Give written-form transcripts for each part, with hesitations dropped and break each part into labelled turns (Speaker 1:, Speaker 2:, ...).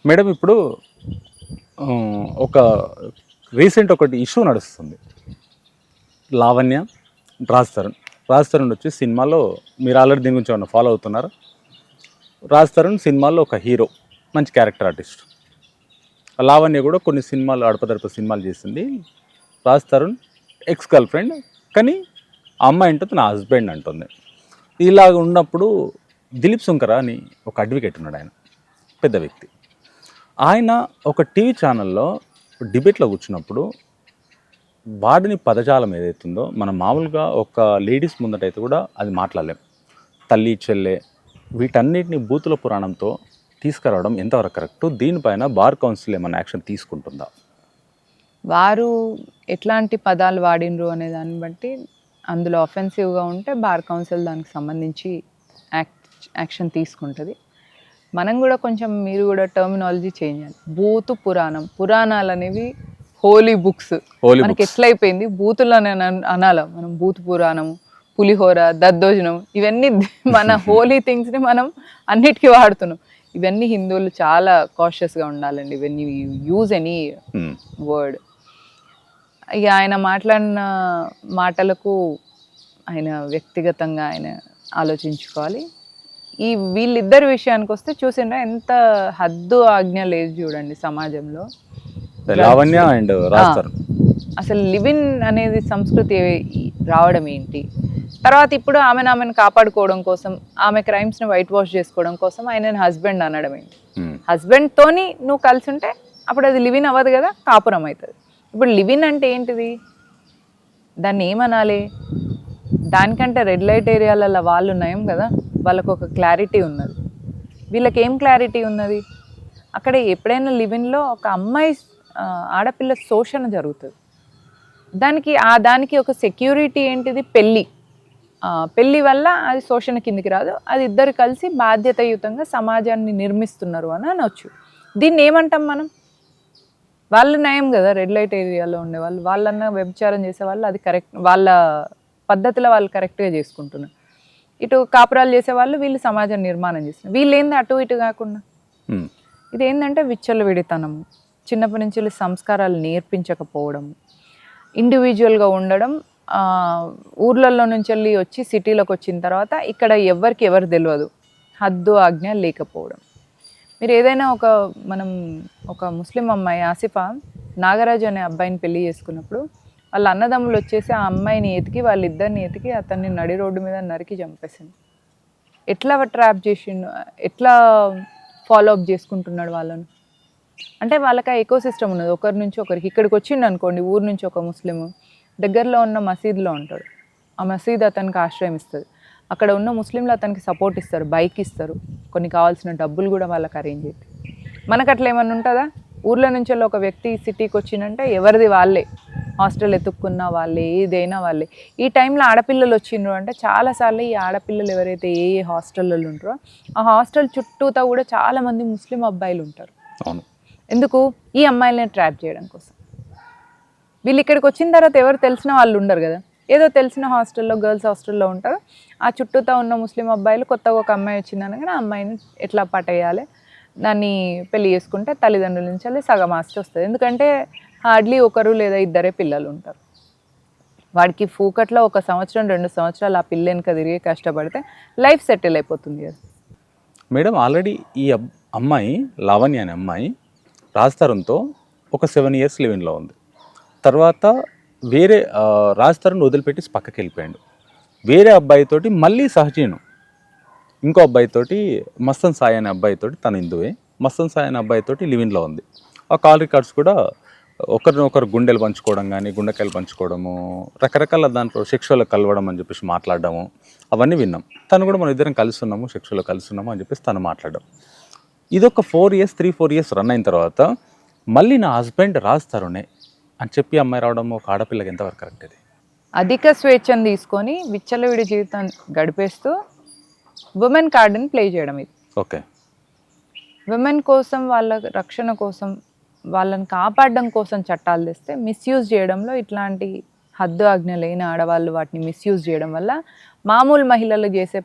Speaker 1: Madam ఇప్పుడు ఒక recent ఒకటి ఇష్యూ నడుస్తుంది. లావణ్య, రాజ్ తరుణ్ వచ్చి సినిమాలో, మీరు ఆల్రెడీ దీని గురించి ఏమన్నా ఫాలో అవుతున్నారా? రాజ్ తరుణ్ సినిమాలో ఒక హీరో, మంచి క్యారెక్టర్ ఆర్టిస్ట్. లావణ్య కూడా కొన్ని సినిమాలు, అడపదడప సినిమాలు చేసింది. Raj Tarun ex girl friend, కానీ ఆ అమ్మాయి అంటుంది నా హస్బెండ్ అంటుంది. ఇలాగ ఉన్నప్పుడు దిలీప్ సుంకర అని ఒక అడ్వకేట్ ఉన్నాడు, ఆయన పెద్ద వ్యక్తి. ఆయన ఒక టీవీ ఛానల్లో డిబేట్లో కూర్చున్నప్పుడు వాడిని పదజాలం ఏదైతుందో మనం మామూలుగా ఒక లేడీస్ ముందటైతే కూడా అది మాట్లాడలేం. తల్లి, చెల్లె, వీటన్నిటిని బూతుల పురాణంతో తీసుకురావడం ఎంతవరకు కరెక్ట్? దీనిపైన బార్ కౌన్సిల్ ఏమైనా యాక్షన్ తీసుకుంటుందా?
Speaker 2: వారు ఎట్లాంటి పదాలు వాడినరు అనే దాన్ని బట్టి అందులో అఫెన్సివ్గా ఉంటే బార్ కౌన్సిల్ దానికి సంబంధించి యాక్షన్ తీసుకుంటుంది. మనం కూడా కొంచెం, మీరు కూడా టర్మినాలజీ చేంజ్ చేయాలి. బూతు పురాణం, పురాణాలు అనేవి హోలీ బుక్స్. మనకి ఎట్లయిపోయింది బూతులని అనాల. మనం బూతు పురాణం, పులిహోర, దద్దోజనం, ఇవన్నీ మన హోలీ థింగ్స్ని మనం అన్నిటికీ వాడుతున్నాం. ఇవన్నీ హిందువులు చాలా కాషియస్గా ఉండాలండి ఇవన్నీ యూజ్ ఎనీ వర్డ్. ఇక ఆయన మాట్లాడిన మాటలకు ఆయన వ్యక్తిగతంగా ఆయన ఆలోచించుకోవాలి. ఈ వీళ్ళిద్దరి విషయానికి వస్తే చూసిండ్రా ఎంత హద్దు ఆజ్ఞ లేదు చూడండి సమాజంలో.
Speaker 1: లావణ్య అండ్ రాజ్ తరుణ్
Speaker 2: అసలు లివిన్ అనేది సంస్కృతి రావడం ఏంటి? తర్వాత ఇప్పుడు ఆమెను కాపాడుకోవడం కోసం, ఆమె క్రైమ్స్ని వైట్ వాష్ చేసుకోవడం కోసం ఆయన హస్బెండ్ అనడం ఏంటి? హస్బెండ్తోని నువ్వు కలిసి ఉంటే అప్పుడు అది లివిన్ అవ్వదు కదా, కాపురం అవుతుంది. ఇప్పుడు లివిన్ అంటే ఏంటిది? దాన్ని ఏమనాలి? దానికంటే రెడ్ లైట్ ఏరియాలలో వాళ్ళు నయం కదా, వాళ్ళకు ఒక క్లారిటీ ఉన్నది. వీళ్ళకి ఏం క్లారిటీ ఉన్నది? అక్కడ ఎప్పుడైనా లివిన్లో ఒక అమ్మాయి, ఆడపిల్ల శోషణ జరుగుతుంది. దానికి ఒక సెక్యూరిటీ ఏంటిది? పెళ్ళి వల్ల అది శోషణ కిందికి రాదు. అది ఇద్దరు కలిసి బాధ్యతాయుతంగా సమాజాన్ని నిర్మిస్తున్నారు అని అనొచ్చు. దీన్ని ఏమంటాం మనం? వాళ్ళు నయం కదా, రెడ్ లైట్ ఏరియాలో ఉండేవాళ్ళు. వాళ్ళన్నా వ్యభిచారం చేసేవాళ్ళు, అది కరెక్ట్, వాళ్ళ పద్ధతిలో వాళ్ళు కరెక్ట్గా చేసుకుంటున్నారు. ఇటు కాపురాలు చేసేవాళ్ళు, వీళ్ళు సమాజం నిర్మాణం చేస్తున్నారు. వీళ్ళు ఏంది అటు ఇటు కాకుండా? ఇదేంటంటే విచ్చలవిడితనము, చిన్నప్పటి నుంచి సంస్కారాలు నేర్పించకపోవడం, ఇండివిజువల్గా ఉండడం. ఊర్లలో నుంచి వెళ్ళి వచ్చి సిటీలోకి వచ్చిన తర్వాత ఇక్కడ ఎవరికి ఎవరు తెలియదు, హద్దు ఆజ్ఞ లేకపోవడం. మీరు ఏదైనా మనం ఒక ముస్లిం అమ్మాయి ఆసిఫా నాగరాజు అనే అబ్బాయిని పెళ్లి చేసుకున్నప్పుడు వాళ్ళ అన్నదమ్ములు వచ్చేసి ఆ అమ్మాయిని ఎతికి, వాళ్ళిద్దరిని ఎతికి అతన్ని నడి రోడ్డు మీద నరికి చంపేసింది. ఎట్లా ట్రాప్ చేసిండు, ఎట్లా ఫాలో అప్ చేసుకుంటున్నాడు వాళ్ళను? అంటే వాళ్ళకి ఆ ఎకోసిస్టమ్ ఉన్నది, ఒకరి నుంచి ఒకరికి. ఇక్కడికి వచ్చిండు అనుకోండి, ఊరు నుంచి ఒక ముస్లిం దగ్గరలో ఉన్న మసీదులో ఉంటాడు, ఆ మసీద్ అతనికి ఆశ్రయం ఇస్తుంది. అక్కడ ఉన్న ముస్లింలు అతనికి సపోర్ట్ ఇస్తారు, బైక్ ఇస్తారు, కొన్ని కావాల్సిన డబ్బులు కూడా వాళ్ళకి అరేంజ్ చేసి. మనకు అట్లా ఏమన్నా ఉంటుందా? ఊర్లో నుంచి ఒక వ్యక్తి సిటీకి వచ్చిందంటే ఎవరిది వాళ్ళే, హాస్టల్ ఎత్తుక్కున్న వాళ్ళే, ఏదైనా వాళ్ళే. ఈ టైంలో ఆడపిల్లలు వచ్చిండ్రు అంటే చాలాసార్లు ఈ ఆడపిల్లలు ఎవరైతే ఏ హాస్టల్లో ఉంటారో ఆ హాస్టల్ చుట్టూతా కూడా చాలామంది ముస్లిం అబ్బాయిలు ఉంటారు. ఎందుకు? ఈ అమ్మాయిలని ట్రాప్ చేయడం కోసం. వీళ్ళు ఇక్కడికి వచ్చిన తర్వాత ఎవరు తెలిసిన వాళ్ళు ఉండరు కదా, ఏదో తెలిసిన హాస్టల్లో, గర్ల్స్ హాస్టల్లో ఉంటారు. ఆ చుట్టూతా ఉన్న ముస్లిం అబ్బాయిలు కొత్తగా ఒక అమ్మాయి వచ్చిందనగానే ఆ అమ్మాయిని ఎట్లా పట్టేయాలి, దాన్ని పెళ్లి చేసుకుంటే తల్లిదండ్రుల నుంచి వెళ్ళి సగం ఆస్తి వస్తుంది. ఎందుకంటే హార్డ్లీ ఒకరు లేదా ఇద్దరే పిల్లలు ఉంటారు. వాడికి ఫూకట్లో 1 సంవత్సరం 2 సంవత్సరాలు ఆ పిల్ల వెనుక తిరిగి కష్టపడితే లైఫ్ సెటిల్ అయిపోతుంది కదా.
Speaker 1: మేడం, ఆల్రెడీ ఈ అమ్మాయి లావణ్య అనే అమ్మాయి రాజ్ తరుణ్తో ఒక 7 years లివిన్లో ఉంది. తర్వాత వేరే రాజ్ తరుణ్ వదిలిపెట్టి పక్కకి వెళ్ళిపోయాడు. వేరే అబ్బాయితోటి మళ్ళీ సహజీవనం, ఇంకో అబ్బాయితోటి, మస్తన్ సాయి అనే అబ్బాయితోటి, తన హిందువే, మస్తన్ సాయి అనే అబ్బాయితోటి లివిన్లో ఉంది. ఆ కాల్ రికార్డ్స్ కూడా ఒకరినొకరు గుండెలు పంచుకోవడం కానీ, గుండెకాయలు పంచుకోవడము, రకరకాల దాంట్లో సెక్షువల్ కలవడం అని చెప్పేసి మాట్లాడడము, అవన్నీ విన్నాం. తను కూడా మనం ఇద్దరం కలిసి ఉన్నాము, సెక్షువల్ కలిసి ఉన్నాము అని చెప్పేసి తను మాట్లాడడం. ఇదొక 3-4 years రన్ అయిన తర్వాత మళ్ళీ నా హస్బెండ్ రాజ్ తరుణే అని చెప్పి అమ్మాయి రావడం ఒక ఆడపిల్లకి ఎంతవరకు కరెక్ట్? ఇది
Speaker 2: అధిక స్వేచ్ఛను తీసుకొని విచ్చలవిడి జీవితం గడిపేస్తూ ఉమెన్ కార్డుని ప్లే చేయడం. ఇది
Speaker 1: ఓకే.
Speaker 2: విమెన్ కోసం, వాళ్ళ రక్షణ కోసం, వాళ్ళని కాపాడడం కోసం చట్టాలు తెస్తే మిస్యూజ్ చేయడంలో, ఇట్లాంటి హద్దు ఆజ్ఞ లేని ఆడవాళ్ళు వాటిని మిస్యూజ్ చేయడం వల్ల మామూలు మహిళలు చేసే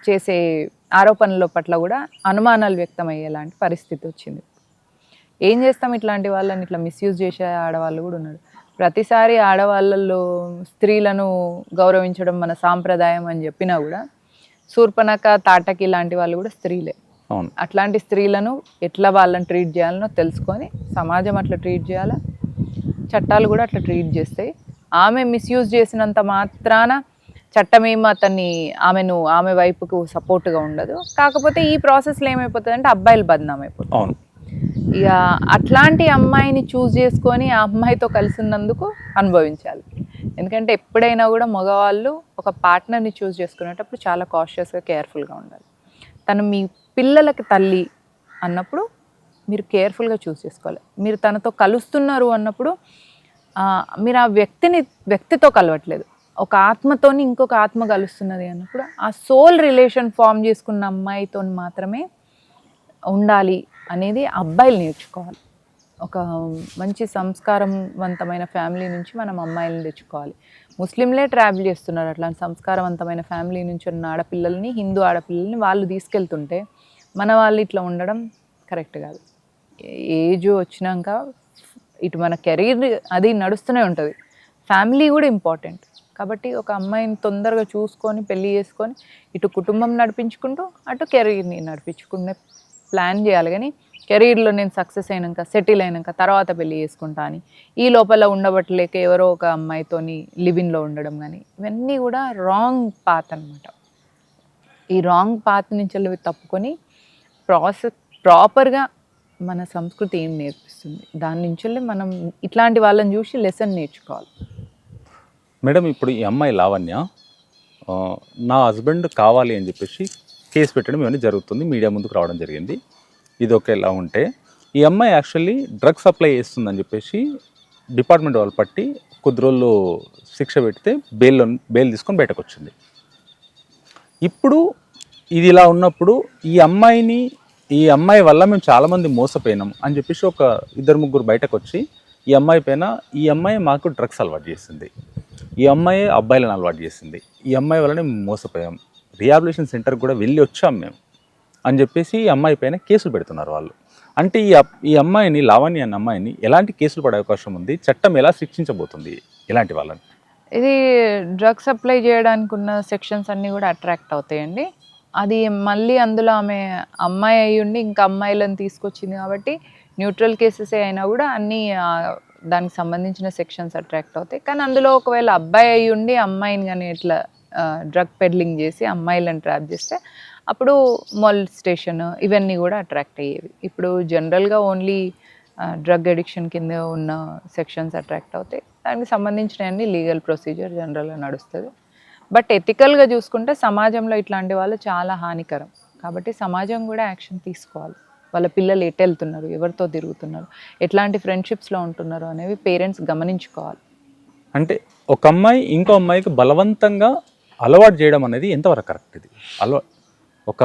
Speaker 2: చేసే ఆరోపణల పట్ల కూడా అనుమానాలు వ్యక్తమయ్యేలాంటి పరిస్థితి వచ్చింది. ఏం చేస్తాం, ఇట్లాంటి వాళ్ళని ఇట్లా మిస్యూజ్ చేసే ఆడవాళ్ళు కూడా ఉన్నారు. ప్రతిసారి ఆడవాళ్ళల్లో స్త్రీలను గౌరవించడం మన సాంప్రదాయం అని చెప్పినా కూడా శూర్పణఖ, తాటకి లాంటి వాళ్ళు కూడా స్త్రీలే.
Speaker 1: అవును.
Speaker 2: అట్లాంటి స్త్రీలను ఎట్లా వాళ్ళని ట్రీట్ చేయాలనో తెలుసుకొని సమాజం అట్లా ట్రీట్ చేయాలా, చట్టాలు కూడా అట్లా ట్రీట్ చేస్తాయి. ఆమె మిస్యూజ్ చేసినంత మాత్రాన చట్టమేమో ఆమె వైపుకు సపోర్ట్గా ఉండదు. కాకపోతే ఈ ప్రాసెస్లో ఏమైపోతుందంటే అబ్బాయిలు బదనాం అయిపోతుంది.
Speaker 1: అవును.
Speaker 2: ఇక అట్లాంటి అమ్మాయిని చూస్ చేసుకొని ఆ అమ్మాయితో కలిసి ఉన్నందుకు అనుభవించాలి. ఎందుకంటే ఎప్పుడైనా కూడా మగవాళ్ళు ఒక పార్ట్నర్ని చూస్ చేసుకునేటప్పుడు చాలా కాషియస్గా, కేర్ఫుల్గా ఉండాలి. తను మీ పిల్లలకి తల్లి అన్నప్పుడు మీరు కేర్ఫుల్గా చూస్ చేసుకోవాలి. మీరు తనతో కలుస్తున్నారు అన్నప్పుడు మీరు ఆ వ్యక్తితో కలవట్లేదు, ఒక ఆత్మతోని ఇంకొక ఆత్మ కలుస్తున్నది అన్నప్పుడు ఆ సోల్ రిలేషన్ ఫామ్ చేసుకున్న అమ్మాయితో మాత్రమే ఉండాలి అనేది అబ్బాయిలు నేర్చుకోవాలి. ఒక మంచి సంస్కారవంతమైన ఫ్యామిలీ నుంచి మనం అమ్మాయిలను తెచ్చుకోవాలి. ముస్లింలే ట్రావెల్ చేస్తున్నారు అట్లాంటి సంస్కారవంతమైన ఫ్యామిలీ నుంచి ఉన్న ఆడపిల్లల్ని, హిందూ ఆడపిల్లల్ని వాళ్ళు తీసుకెళ్తుంటే మన వాళ్ళు ఇట్లా ఉండడం కరెక్ట్ కాదు. ఏజ్ వచ్చినాక ఇటు మన కెరీర్ అది నడుస్తూనే ఉంటుంది, ఫ్యామిలీ కూడా ఇంపార్టెంట్. కాబట్టి ఒక అమ్మాయిని తొందరగా చూసుకొని పెళ్ళి చేసుకొని ఇటు కుటుంబం నడిపించుకుంటూ అటు కెరీర్ని నడిపించుకునే ప్లాన్ చేయాలి. కానీ కెరీర్లో నేను సక్సెస్ అయినాక, సెటిల్ అయినాక తర్వాత పెళ్ళి చేసుకుంటా అని ఈ లోపల ఉండబట్టలేక ఎవరో ఒక అమ్మాయితోని లివిన్లో ఉండడం కానీ ఇవన్నీ కూడా రాంగ్ పాత్ అనమాట. ఈ రాంగ్ పాత్ నుంచి తప్పుకొని ప్రాపర్గా మన సంస్కృతి ఏం నేర్పిస్తుంది దాని నుంచి మనం ఇట్లాంటి వాళ్ళని చూసి లెసన్ నేర్చుకోవాలి.
Speaker 1: మేడం, ఇప్పుడు ఈ అమ్మాయి లావణ్య నా హస్బెండ్ కావాలి అని చెప్పేసి కేసు పెట్టడం ఇవన్నీ జరుగుతుంది, మీడియా ముందుకు రావడం జరిగింది. ఇది ఒకేలా ఉంటే ఈ అమ్మాయి యాక్చువల్లీ డ్రగ్ సప్లై చేస్తుందని చెప్పేసి డిపార్ట్మెంట్ వాళ్ళు పట్టి కొద్ది రోజులు శిక్ష పెడితే బెయిల్ తీసుకొని బయటకు వచ్చింది. ఇప్పుడు ఇది ఇలా ఉన్నప్పుడు ఈ అమ్మాయి వల్ల మేము చాలామంది మోసపోయినాం అని చెప్పేసి ఒక 2-3 బయటకు వచ్చి ఈ అమ్మాయి మాకు డ్రగ్స్ అలవాటు చేసింది, ఈ అమ్మాయి అబ్బాయిలను అలవాటు చేసింది, ఈ అమ్మాయి వల్లనే మేము మోసపోయాం, రిహాబిలిటేషన్ సెంటర్కి కూడా వెళ్ళి వచ్చాం మేము అని చెప్పేసి ఈ అమ్మాయి పైన కేసులు పెడుతున్నారు వాళ్ళు. అంటే ఈ అమ్మాయిని, లావణ్య అన్న అమ్మాయిని ఎలాంటి కేసులు పడే అవకాశం ఉంది, చట్టం ఎలా శిక్షించబోతుంది ఇలాంటి వాళ్ళని?
Speaker 2: ఇది డ్రగ్స్ సప్లై చేయడానికి ఉన్న సెక్షన్స్ అన్నీ కూడా అట్రాక్ట్ అవుతాయండి. అది మళ్ళీ అందులో ఆమె అమ్మాయి అయ్యుండి ఇంకా అమ్మాయిలను తీసుకొచ్చింది కాబట్టి న్యూట్రల్ కేసెస్ అయినా కూడా అన్నీ దానికి సంబంధించిన సెక్షన్స్ అట్రాక్ట్ అవుతాయి. కానీ అందులో ఒకవేళ అబ్బాయి అయ్యుండి అమ్మాయిని కానీ ఇట్లా డ్రగ్ పెడ్లింగ్ చేసి అమ్మాయిలను ట్రాప్ చేస్తే అప్పుడు మొలెస్టేషన్ ఇవన్నీ కూడా అట్రాక్ట్ అయ్యేవి. ఇప్పుడు జనరల్గా ఓన్లీ డ్రగ్ అడిక్షన్ కింద ఉన్న సెక్షన్స్ అట్రాక్ట్ అవుతాయి. దానికి సంబంధించిన లీగల్ ప్రొసీజర్ జనరల్గా నడుస్తుంది. బట్ ఎథికల్గా చూసుకుంటే సమాజంలో ఇట్లాంటి వాళ్ళు చాలా హానికరం. కాబట్టి సమాజం కూడా యాక్షన్ తీసుకోవాలి. వాళ్ళ పిల్లలు ఎటు వెళ్తున్నారు, ఎవరితో తిరుగుతున్నారు, ఎట్లాంటి ఫ్రెండ్షిప్స్లో ఉంటున్నారు అనేవి పేరెంట్స్ గమనించుకోవాలి. అంటే
Speaker 1: ఒక అమ్మాయి ఇంకో అమ్మాయికి బలవంతంగా అలవాటు చేయడం అనేది ఎంతవరకు కరెక్ట్? ఇది ఒక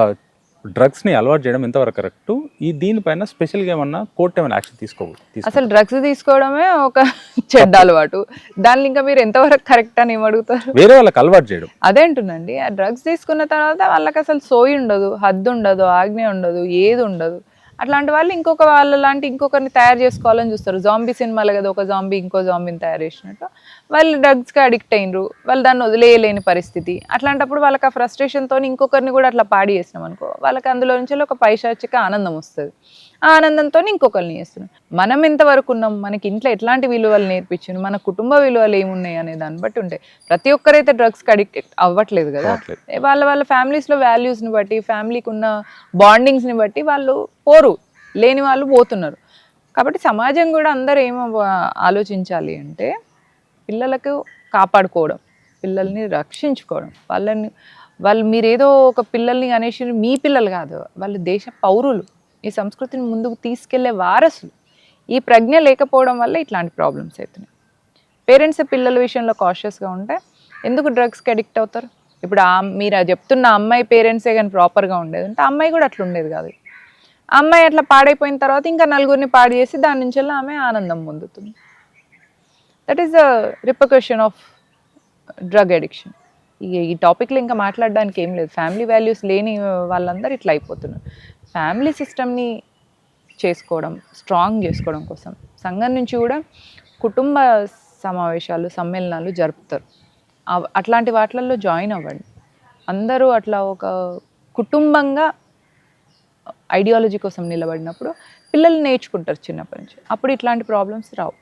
Speaker 1: డ్రగ్స్ని అలవాటు చేయడం ఎంతవరకు కరెక్ట్? దీనిపైన స్పెషల్గా ఏమన్నా కోర్టు ఏమైనా యాక్షన్ తీసుకోవాలి?
Speaker 2: అసలు డ్రగ్స్ తీసుకోవడమే ఒక చెడ్డ అలవాటు, దాన్ని ఇంకా మీరు ఎంతవరకు కరెక్ట్ అని ఏమడుగుతారు?
Speaker 1: వేరే వాళ్ళకి అలవాటు చేయడం
Speaker 2: అదే అంటుందండి. ఆ డ్రగ్స్ తీసుకున్న తర్వాత వాళ్ళకి అసలు సోయి ఉండదు, హద్దు ఉండదు, ఆజ్ఞ ఉండదు, ఏది ఉండదు. అట్లాంటి వాళ్ళు ఇంకొకరిని తయారు చేసుకోవాలని చూస్తారు. జాంబీ సినిమాలు కదా, ఒక జాంబీ ఇంకో జాంబీని తయారు చేసినట్టు వాళ్ళు డ్రగ్స్కి అడిక్ట్ అయినరు, వాళ్ళు దాన్ని వదిలేయలేని పరిస్థితి. అట్లాంటప్పుడు వాళ్ళకి ఆ ఫ్రస్ట్రేషన్తో ఇంకొకరిని కూడా అట్లా పాడి చేసినాం అనుకో, వాళ్ళకి అందులో నుంచి ఒక పైశాచిక ఆనందం వస్తుంది. ఆ ఆనందంతో ఇంకొకరిని చేస్తున్నాం. మనం ఎంతవరకు ఉన్నాం, మనకి ఇంట్లో ఎట్లాంటి విలువలు నేర్పించింది, మన కుటుంబ విలువలు ఏమున్నాయి అనే దాన్ని బట్టి ఉంటాయి. ప్రతి ఒక్కరైతే డ్రగ్స్కి అడిక్ట్ అవ్వట్లేదు కదా. వాళ్ళ ఫ్యామిలీస్లో వాల్యూస్ని బట్టి, ఫ్యామిలీకి ఉన్న బాండింగ్స్ని బట్టి వాళ్ళు లేని వాళ్ళు పోతున్నారు. కాబట్టి సమాజం కూడా అందరూ ఏమో ఆలోచించాలి అంటే పిల్లలకు కాపాడుకోవడం, పిల్లల్ని రక్షించుకోవడం. వాళ్ళు మీరేదో ఒక పిల్లల్ని అనేసి మీ పిల్లలు కాదు, వాళ్ళు దేశ పౌరులు, ఈ సంస్కృతిని ముందుకు తీసుకెళ్లే వారసులు. ఈ ప్రజ్ఞ లేకపోవడం వల్ల ఇట్లాంటి ప్రాబ్లమ్స్ అవుతున్నాయి. పేరెంట్స్ పిల్లల విషయంలో కాషియస్గా ఉంటే ఎందుకు డ్రగ్స్కి అడిక్ట్ అవుతారు? ఇప్పుడు మీరు చెప్తున్న అమ్మాయి పేరెంట్సే కానీ ప్రాపర్గా ఉండేది అంటే అమ్మాయి కూడా అట్లా ఉండేది కాదు. అమ్మాయి అట్లా పాడైపోయిన తర్వాత ఇంకా నలుగురిని పాడు చేసి దాని నుంచి ఆమె ఆనందం పొందుతుంది. That is the repercussion of drug addiction. ఈ టాపిక్లో ఇంకా మాట్లాడడానికి ఏం లేదు. ఫ్యామిలీ వాల్యూస్ లేని వాళ్ళందరూ ఇట్లా అయిపోతున్నారు. ఫ్యామిలీ సిస్టమ్ని చేసుకోవడం, స్ట్రాంగ్ చేసుకోవడం కోసం సంఘం నుంచి కూడా కుటుంబ సమావేశాలు, సమ్మేళనాలు జరుపుతారు. అట్లాంటి వాటిల్లో జాయిన్ అవ్వండి. అందరూ అట్లా ఒక కుటుంబంగా ఐడియాలజీ కోసం నిలబడినప్పుడు పిల్లలు నేర్చుకుంటారు చిన్నప్పటి నుంచి. అప్పుడు ఇట్లాంటి ప్రాబ్లమ్స్ రావు.